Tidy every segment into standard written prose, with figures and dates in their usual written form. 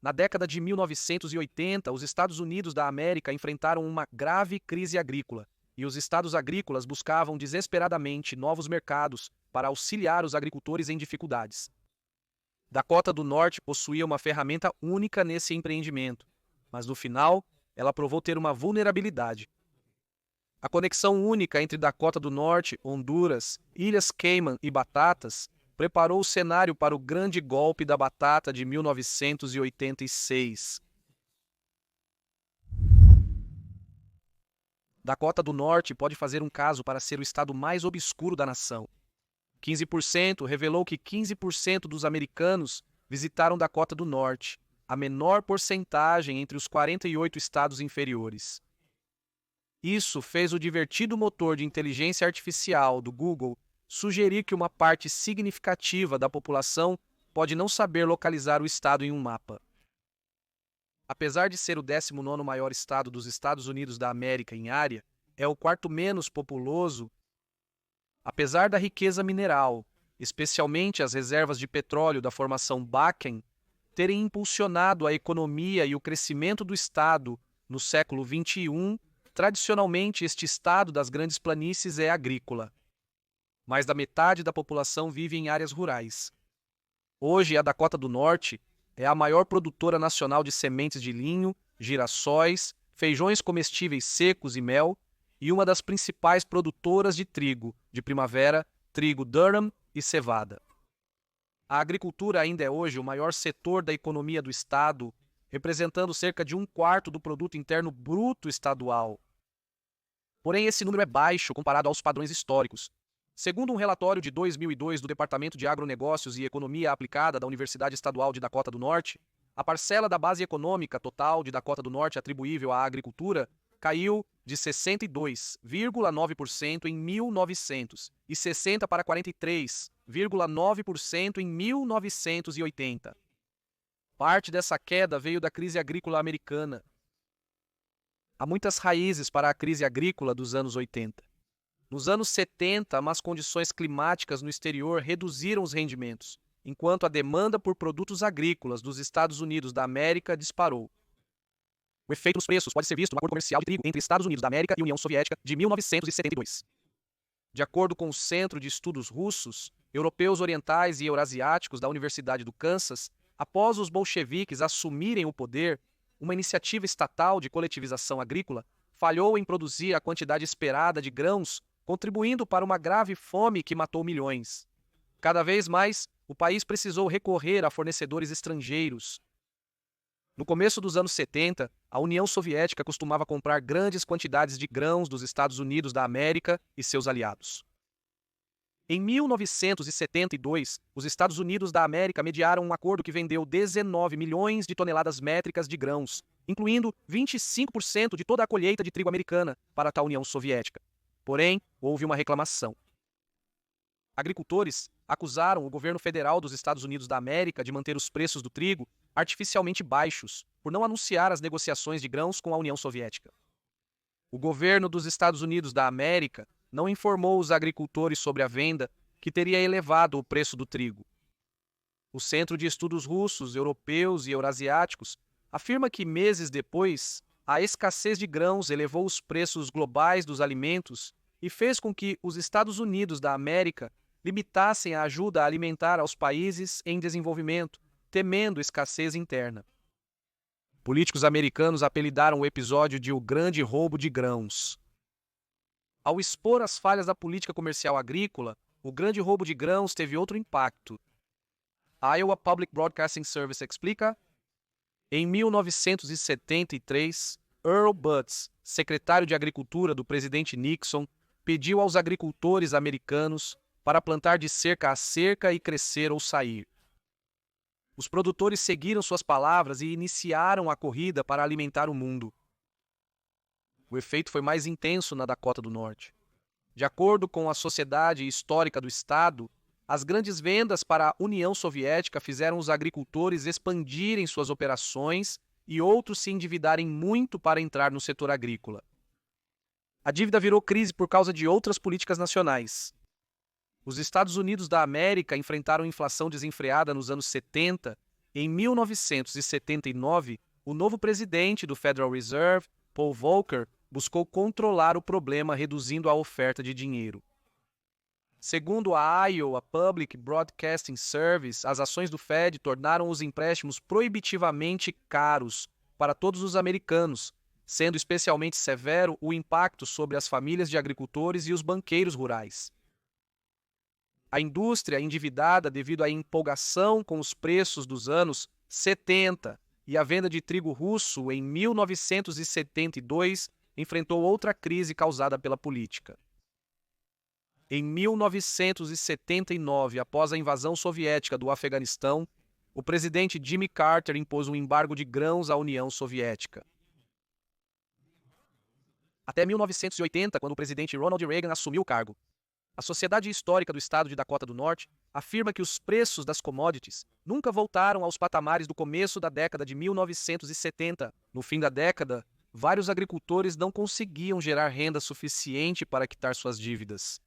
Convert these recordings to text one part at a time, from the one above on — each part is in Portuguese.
Na década de 1980, os Estados Unidos da América enfrentaram uma grave crise agrícola, e os estados agrícolas buscavam desesperadamente novos mercados para auxiliar os agricultores em dificuldades. Dakota do Norte possuía uma ferramenta única nesse empreendimento, mas no final, ela provou ter uma vulnerabilidade. A conexão única entre Dakota do Norte, Honduras, Ilhas Cayman e Batatas preparou o cenário para o grande golpe da batata de 1986. Dakota do Norte pode fazer um caso para ser o estado mais obscuro da nação. 15% revelou que 15% dos americanos visitaram Dakota do Norte, a menor porcentagem entre os 48 estados inferiores. Isso fez o divertido motor de inteligência artificial do Google sugerir que uma parte significativa da população pode não saber localizar o estado em um mapa. Apesar de ser o 19º maior estado dos Estados Unidos da América em área, é o quarto menos populoso. Apesar da riqueza mineral, especialmente as reservas de petróleo da formação Bakken, terem impulsionado a economia e o crescimento do estado no século XXI, tradicionalmente este estado das grandes planícies é agrícola. Mais da metade da população vive em áreas rurais. Hoje, a Dakota do Norte é a maior produtora nacional de sementes de linho, girassóis, feijões comestíveis secos e mel, e uma das principais produtoras de trigo de primavera, trigo Durum e cevada. A agricultura ainda é hoje o maior setor da economia do estado, representando cerca de 1/4 do produto interno bruto estadual. Porém, esse número é baixo comparado aos padrões históricos. Segundo um relatório de 2002 do Departamento de Agronegócios e Economia Aplicada da Universidade Estadual de Dakota do Norte, a parcela da base econômica total de Dakota do Norte atribuível à agricultura caiu de 62,9% em 1900 e 60% para 43,9% em 1980. Parte dessa queda veio da crise agrícola americana. Há muitas raízes para a crise agrícola dos anos 80. Nos anos 70, más condições climáticas no exterior reduziram os rendimentos, enquanto a demanda por produtos agrícolas dos Estados Unidos da América disparou. O efeito nos preços pode ser visto no acordo comercial de trigo entre Estados Unidos da América e União Soviética de 1972. De acordo com o Centro de Estudos Russos, Europeus Orientais e Eurasiáticos da Universidade do Kansas, após os bolcheviques assumirem o poder, uma iniciativa estatal de coletivização agrícola falhou em produzir a quantidade esperada de grãos, contribuindo para uma grave fome que matou milhões. Cada vez mais, o país precisou recorrer a fornecedores estrangeiros. No começo dos anos 70, a União Soviética costumava comprar grandes quantidades de grãos dos Estados Unidos da América e seus aliados. Em 1972, os Estados Unidos da América mediaram um acordo que vendeu 19 milhões de toneladas métricas de grãos, incluindo 25% de toda a colheita de trigo americana, para a tal União Soviética. Porém, houve uma reclamação. Agricultores acusaram o governo federal dos Estados Unidos da América de manter os preços do trigo artificialmente baixos, por não anunciar as negociações de grãos com a União Soviética. O governo dos Estados Unidos da América não informou os agricultores sobre a venda, que teria elevado o preço do trigo. O Centro de Estudos Russos, Europeus e Eurasiáticos afirma que, meses depois, a escassez de grãos elevou os preços globais dos alimentos e fez com que os Estados Unidos da América limitassem a ajuda alimentar aos países em desenvolvimento, temendo escassez interna. Políticos americanos apelidaram o episódio de o grande roubo de grãos. Ao expor as falhas da política comercial agrícola, o grande roubo de grãos teve outro impacto. A Iowa Public Broadcasting Service explica: em 1973, Earl Butz, secretário de Agricultura do presidente Nixon, pediu aos agricultores americanos para plantar de cerca a cerca e crescer ou sair. Os produtores seguiram suas palavras e iniciaram a corrida para alimentar o mundo. O efeito foi mais intenso na Dakota do Norte. De acordo com a Sociedade Histórica do Estado, as grandes vendas para a União Soviética fizeram os agricultores expandirem suas operações e outros se endividarem muito para entrar no setor agrícola. A dívida virou crise por causa de outras políticas nacionais. Os Estados Unidos da América enfrentaram inflação desenfreada nos anos 70 Em 1979, o novo presidente do Federal Reserve, Paul Volcker, buscou controlar o problema reduzindo a oferta de dinheiro. Segundo a Iowa Public Broadcasting Service, as ações do Fed tornaram os empréstimos proibitivamente caros para todos os americanos, sendo especialmente severo o impacto sobre as famílias de agricultores e os banqueiros rurais. A indústria endividada devido à empolgação com os preços dos anos 70 e a venda de trigo russo em 1972 enfrentou outra crise causada pela política. Em 1979, após a invasão soviética do Afeganistão, o presidente Jimmy Carter impôs um embargo de grãos à União Soviética. Até 1980, quando o presidente Ronald Reagan assumiu o cargo. A Sociedade Histórica do Estado de Dakota do Norte afirma que os preços das commodities nunca voltaram aos patamares do começo da década de 1970. No fim da década, vários agricultores não conseguiam gerar renda suficiente para quitar suas dívidas.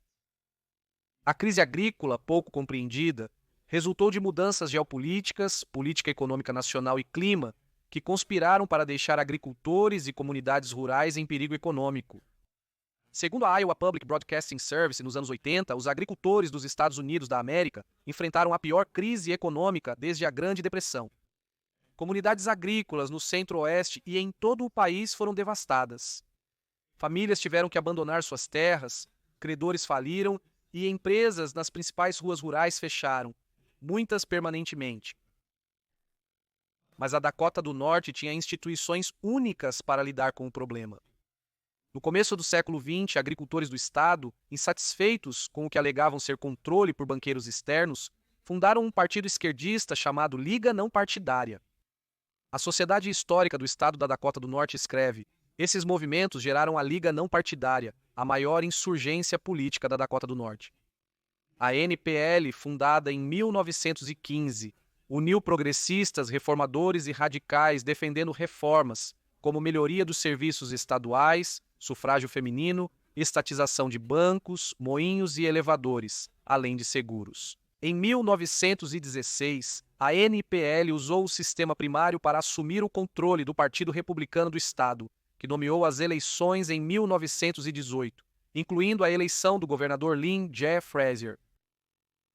A crise agrícola, pouco compreendida, resultou de mudanças geopolíticas, política econômica nacional e clima, que conspiraram para deixar agricultores e comunidades rurais em perigo econômico. Segundo a Iowa Public Broadcasting Service, nos anos 80, os agricultores dos Estados Unidos da América enfrentaram a pior crise econômica desde a Grande Depressão. Comunidades agrícolas no centro-oeste e em todo o país foram devastadas. Famílias tiveram que abandonar suas terras, credores faliram e empresas nas principais ruas rurais fecharam, muitas permanentemente. Mas a Dakota do Norte tinha instituições únicas para lidar com o problema. No começo do século XX, agricultores do estado, insatisfeitos com o que alegavam ser controle por banqueiros externos, fundaram um partido esquerdista chamado Liga Não Partidária. A Sociedade Histórica do Estado da Dakota do Norte escreve: esses movimentos geraram a Liga Não Partidária, a maior insurgência política da Dakota do Norte. A NPL, fundada em 1915, uniu progressistas, reformadores e radicais defendendo reformas, como melhoria dos serviços estaduais, sufrágio feminino, estatização de bancos, moinhos e elevadores, além de seguros. Em 1916, a NPL usou o sistema primário para assumir o controle do Partido Republicano do Estado, que nomeou as eleições em 1918, incluindo a eleição do governador Lynn J. Frazier.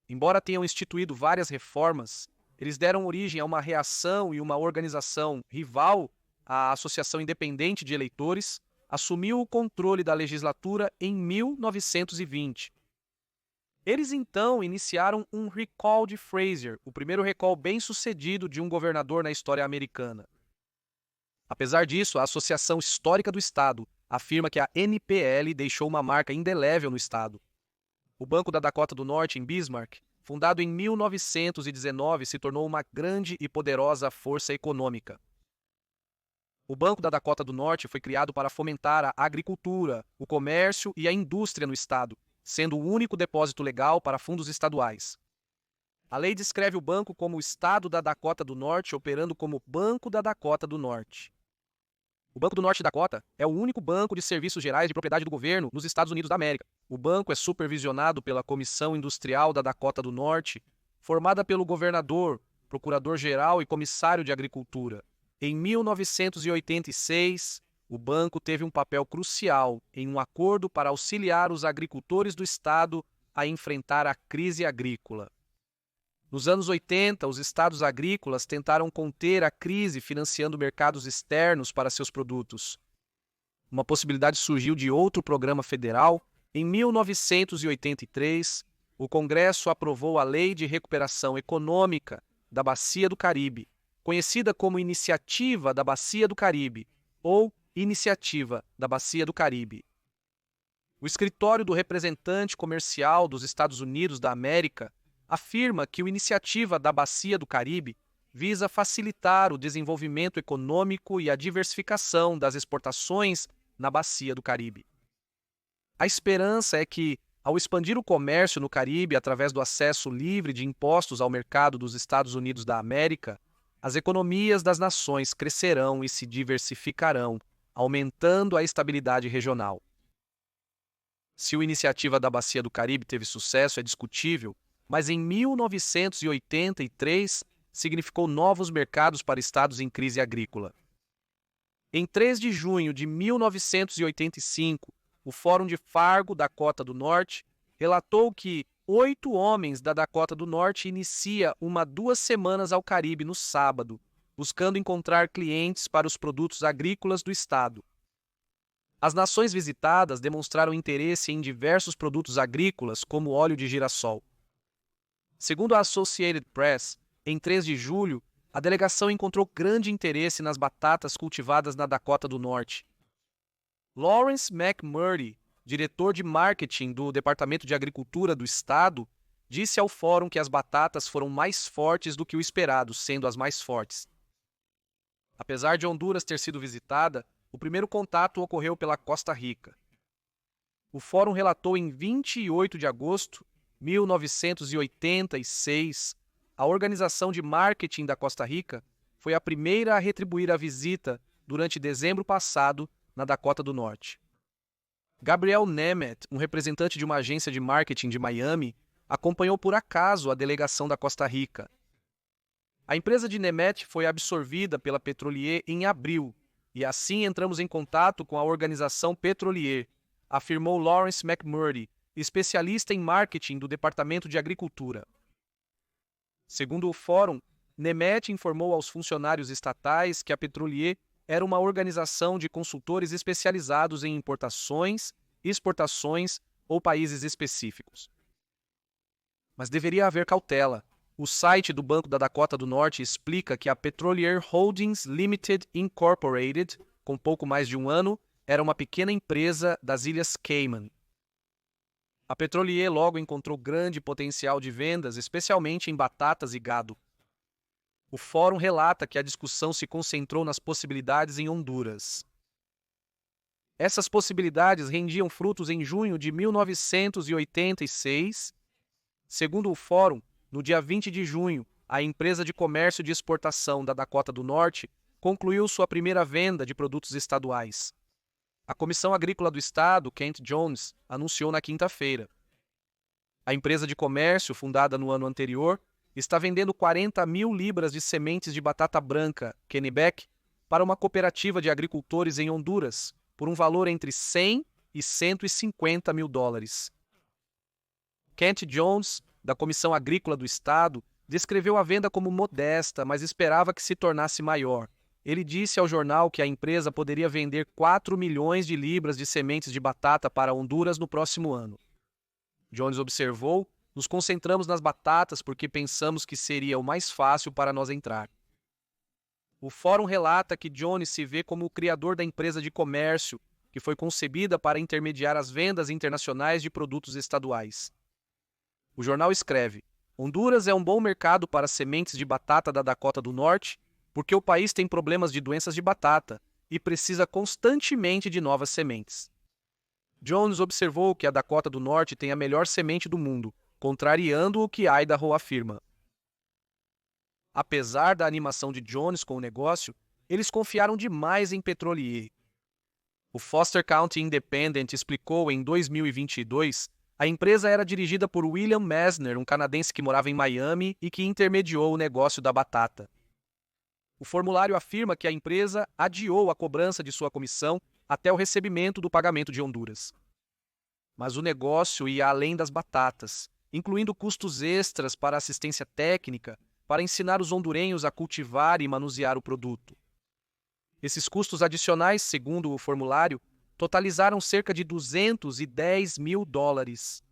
Embora tenham instituído várias reformas, eles deram origem a uma reação e uma organização rival à Associação Independente de Eleitores, assumiu o controle da legislatura em 1920. Eles então iniciaram um recall de Frazier, o primeiro recall bem-sucedido de um governador na história americana. Apesar disso, a Associação Histórica do Estado afirma que a NPL deixou uma marca indelével no estado. O Banco da Dakota do Norte, em Bismarck, fundado em 1919, se tornou uma grande e poderosa força econômica. O Banco da Dakota do Norte foi criado para fomentar a agricultura, o comércio e a indústria no estado, sendo o único depósito legal para fundos estaduais. A lei descreve o banco como o Estado da Dakota do Norte, operando como Banco da Dakota do Norte. O Banco do Norte Dakota é o único banco de serviços gerais de propriedade do governo nos Estados Unidos da América. O banco é supervisionado pela Comissão Industrial da Dakota do Norte, formada pelo governador, procurador-geral e comissário de agricultura. Em 1986, o banco teve um papel crucial em um acordo para auxiliar os agricultores do estado a enfrentar a crise agrícola. Nos anos 80, os estados agrícolas tentaram conter a crise financiando mercados externos para seus produtos. Uma possibilidade surgiu de outro programa federal. Em 1983, o Congresso aprovou a Lei de Recuperação Econômica da Bacia do Caribe, conhecida como Iniciativa da Bacia do Caribe, ou Iniciativa da Bacia do Caribe. O Escritório do Representante Comercial dos Estados Unidos da América afirma que a Iniciativa da Bacia do Caribe visa facilitar o desenvolvimento econômico e a diversificação das exportações na Bacia do Caribe. A esperança é que, ao expandir o comércio no Caribe através do acesso livre de impostos ao mercado dos Estados Unidos da América, as economias das nações crescerão e se diversificarão, aumentando a estabilidade regional. Se a Iniciativa da Bacia do Caribe teve sucesso é discutível, mas em 1983 significou novos mercados para estados em crise agrícola. Em 3 de junho de 1985, o Fórum de Fargo, Dakota do Norte, relatou que 8 homens da Dakota do Norte inicia 2 semanas ao Caribe no sábado, buscando encontrar clientes para os produtos agrícolas do estado. As nações visitadas demonstraram interesse em diversos produtos agrícolas, como óleo de girassol. Segundo a Associated Press, em 3 de julho, a delegação encontrou grande interesse nas batatas cultivadas na Dakota do Norte. Lawrence McMurray, diretor de marketing do Departamento de Agricultura do estado, disse ao fórum que as batatas foram mais fortes do que o esperado, sendo as mais fortes. Apesar de Honduras ter sido visitada, o primeiro contato ocorreu pela Costa Rica. O fórum relatou em 28 de agosto de 1986, a organização de marketing da Costa Rica foi a primeira a retribuir a visita durante dezembro passado na Dakota do Norte. Gabriel Nemeth, um representante de uma agência de marketing de Miami, acompanhou por acaso a delegação da Costa Rica. A empresa de Nemeth foi absorvida pela Petrolier em abril, e assim entramos em contato com a organização Petrolier, afirmou Lawrence McMurray, especialista em marketing do Departamento de Agricultura. Segundo o fórum, Nemeth informou aos funcionários estatais que a Petrolier era uma organização de consultores especializados em importações, exportações ou países específicos. Mas deveria haver cautela. O site do Banco da Dakota do Norte explica que a Petrolier Holdings Limited Incorporated, com pouco mais de um ano, era uma pequena empresa das Ilhas Cayman. A Petrolier logo encontrou grande potencial de vendas, especialmente em batatas e gado. O fórum relata que a discussão se concentrou nas possibilidades em Honduras. Essas possibilidades rendiam frutos em junho de 1986. Segundo o fórum, no dia 20 de junho, a empresa de comércio de exportação da Dakota do Norte concluiu sua primeira venda de produtos estaduais. A Comissão Agrícola do Estado, Kent Jones, anunciou na quinta-feira. A empresa de comércio, fundada no ano anterior, está vendendo 40 mil libras de sementes de batata branca, Kennebec, para uma cooperativa de agricultores em Honduras, por um valor entre 100 e 150 mil dólares. Kent Jones, da Comissão Agrícola do Estado, descreveu a venda como modesta, mas esperava que se tornasse maior. Ele disse ao jornal que a empresa poderia vender 4 milhões de libras de sementes de batata para Honduras no próximo ano. Jones observou: nos concentramos nas batatas porque pensamos que seria o mais fácil para nós entrar. O fórum relata que Jones se vê como o criador da empresa de comércio, que foi concebida para intermediar as vendas internacionais de produtos estaduais. O jornal escreve: Honduras é um bom mercado para sementes de batata da Dakota do Norte, porque o país tem problemas de doenças de batata e precisa constantemente de novas sementes. Jones observou que a Dakota do Norte tem a melhor semente do mundo, contrariando o que Idaho afirma. Apesar da animação de Jones com o negócio, eles confiaram demais em Petrolier. O Foster County Independent explicou em 2022, a empresa era dirigida por William Messner, um canadense que morava em Miami e que intermediou o negócio da batata. O formulário afirma que a empresa adiou a cobrança de sua comissão até o recebimento do pagamento de Honduras. Mas o negócio ia além das batatas, incluindo custos extras para assistência técnica, para ensinar os hondurenhos a cultivar e manusear o produto. Esses custos adicionais, segundo o formulário, totalizaram cerca de 210 mil dólares.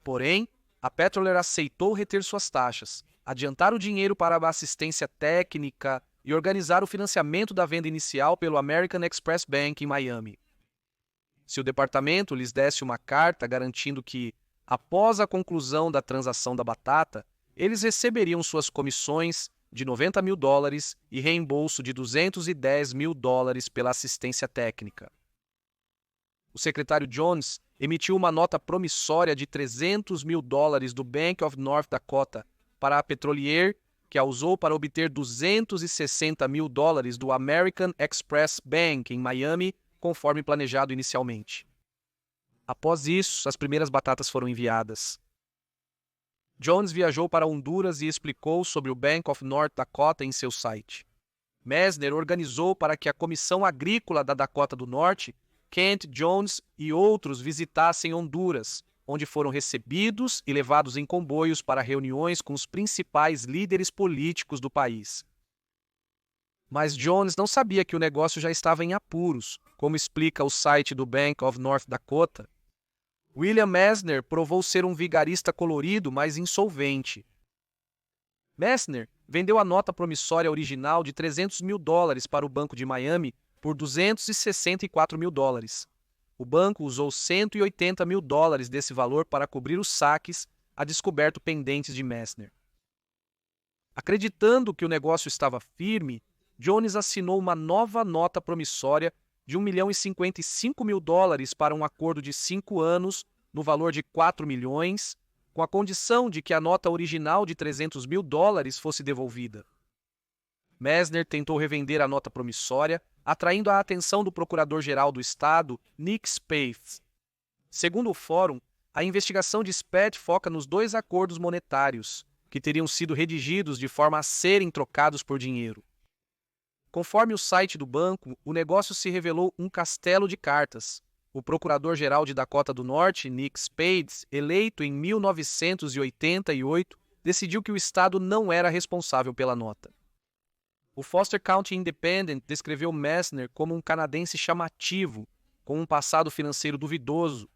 Porém, a Petrolier aceitou reter suas taxas, adiantar o dinheiro para a assistência técnica e organizar o financiamento da venda inicial pelo American Express Bank em Miami. Se o departamento lhes desse uma carta garantindo que, após a conclusão da transação da batata, eles receberiam suas comissões de 90 mil dólares e reembolso de 210 mil dólares pela assistência técnica. O secretário Jones emitiu uma nota promissória de 300 mil dólares do Bank of North Dakota para a Petrolier, que a usou para obter 260 mil dólares do American Express Bank em Miami, conforme planejado inicialmente. Após isso, as primeiras batatas foram enviadas. Jones viajou para Honduras e explicou sobre o Bank of North Dakota em seu site. Messner organizou para que a Comissão Agrícola da Dakota do Norte, Kent Jones e outros visitassem Honduras, onde foram recebidos e levados em comboios para reuniões com os principais líderes políticos do país. Mas Jones não sabia que o negócio já estava em apuros, como explica o site do Bank of North Dakota. William Messner provou ser um vigarista colorido, mas insolvente. Messner vendeu a nota promissória original de $300 mil para o Banco de Miami por $264 mil. O banco usou $180 mil desse valor para cobrir os saques a descoberto pendentes de Messner. Acreditando que o negócio estava firme, Jones assinou uma nova nota promissória de $1,055 mil para um acordo de 5 anos, no valor de $4 milhões, com a condição de que a nota original de $300 mil fosse devolvida. Messner tentou revender a nota promissória, atraindo a atenção do procurador-geral do estado, Nick Spaeth. Segundo o fórum, a investigação de Spaeth foca nos 2 acordos monetários, que teriam sido redigidos de forma a serem trocados por dinheiro. Conforme o site do banco, o negócio se revelou um castelo de cartas. O procurador-geral de Dakota do Norte, Nick Spaeth, eleito em 1988, decidiu que o estado não era responsável pela nota. O Foster County Independent descreveu Messner como um canadense chamativo, com um passado financeiro duvidoso.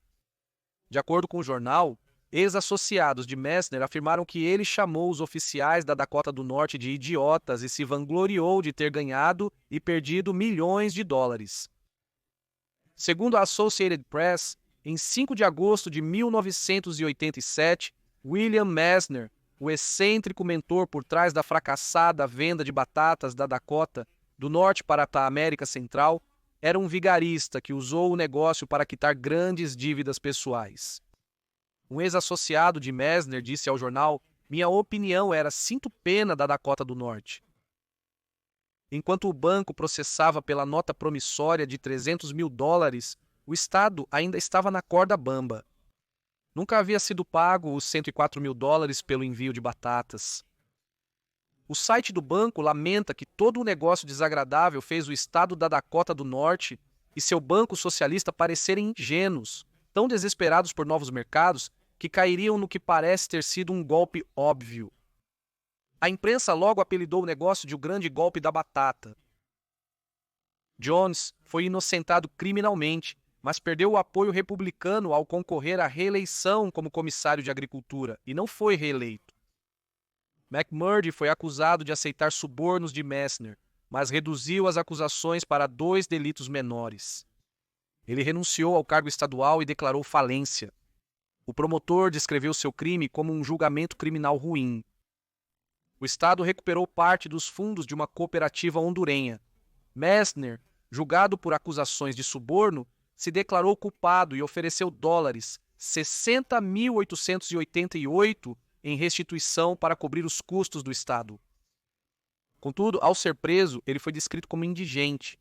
De acordo com o jornal, ex-associados de Messner afirmaram que ele chamou os oficiais da Dakota do Norte de idiotas e se vangloriou de ter ganhado e perdido milhões de dólares. Segundo a Associated Press, em 5 de agosto de 1987, William Messner, o excêntrico mentor por trás da fracassada venda de batatas da Dakota do Norte para a América Central, era um vigarista que usou o negócio para quitar grandes dívidas pessoais. Um ex-associado de Messner disse ao jornal: "Minha opinião era: sinto pena da Dakota do Norte." Enquanto o banco processava pela nota promissória de $300 mil, o Estado ainda estava na corda bamba. Nunca havia sido pago os $104 mil pelo envio de batatas. O site do banco lamenta que todo o negócio desagradável fez o Estado da Dakota do Norte e seu banco socialista parecerem ingênuos, tão desesperados por novos mercados, que cairiam no que parece ter sido um golpe óbvio. A imprensa logo apelidou o negócio de o grande golpe da batata. Jones foi inocentado criminalmente, mas perdeu o apoio republicano ao concorrer à reeleição como comissário de agricultura e não foi reeleito. McMurdy foi acusado de aceitar subornos de Messner, mas reduziu as acusações para 2 delitos menores. Ele renunciou ao cargo estadual e declarou falência. O promotor descreveu seu crime como um julgamento criminal ruim. O Estado recuperou parte dos fundos de uma cooperativa hondurenha. Messner, julgado por acusações de suborno, se declarou culpado e ofereceu $60.888 em restituição para cobrir os custos do Estado. Contudo, ao ser preso, ele foi descrito como indigente.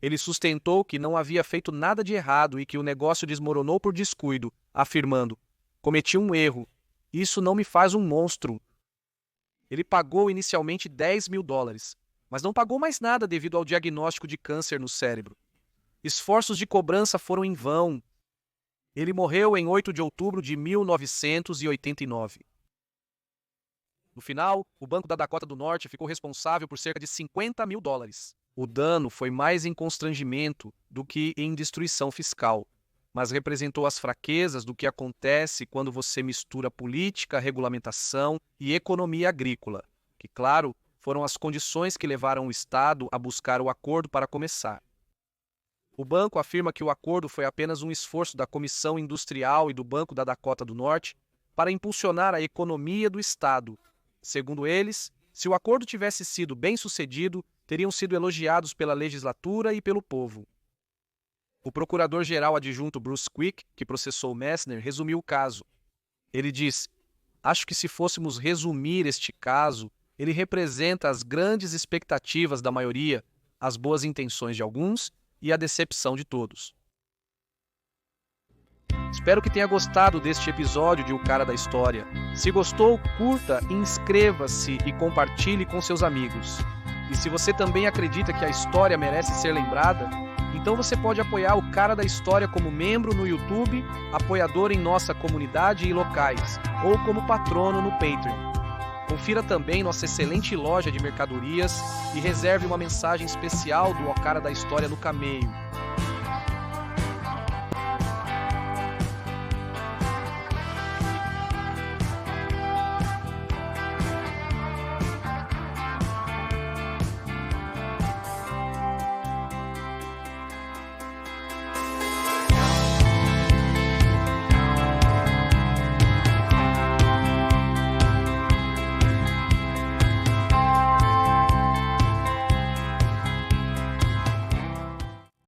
Ele sustentou que não havia feito nada de errado e que o negócio desmoronou por descuido, afirmando: "Cometi um erro. Isso não me faz um monstro." Ele pagou inicialmente $10 mil, mas não pagou mais nada devido ao diagnóstico de câncer no cérebro. Esforços de cobrança foram em vão. Ele morreu em 8 de outubro de 1989. No final, o Banco da Dakota do Norte ficou responsável por cerca de $50 mil. O dano foi mais em constrangimento do que em destruição fiscal, mas representou as fraquezas do que acontece quando você mistura política, regulamentação e economia agrícola, que, claro, foram as condições que levaram o Estado a buscar o acordo para começar. O banco afirma que o acordo foi apenas um esforço da Comissão Industrial e do Banco da Dakota do Norte para impulsionar a economia do Estado. Segundo eles, se o acordo tivesse sido bem-sucedido, teriam sido elogiados pela legislatura e pelo povo. O procurador-geral adjunto Bruce Quick, que processou Messner, resumiu o caso. Ele diz: "Acho que se fôssemos resumir este caso, ele representa as grandes expectativas da maioria, as boas intenções de alguns e a decepção de todos." Espero que tenha gostado deste episódio de O Cara da História. Se gostou, curta, inscreva-se e compartilhe com seus amigos. E se você também acredita que a história merece ser lembrada, então você pode apoiar O Cara da História como membro no YouTube, apoiador em nossa comunidade e locais, ou como patrono no Patreon. Confira também nossa excelente loja de mercadorias e reserve uma mensagem especial do O Cara da História no Cameio.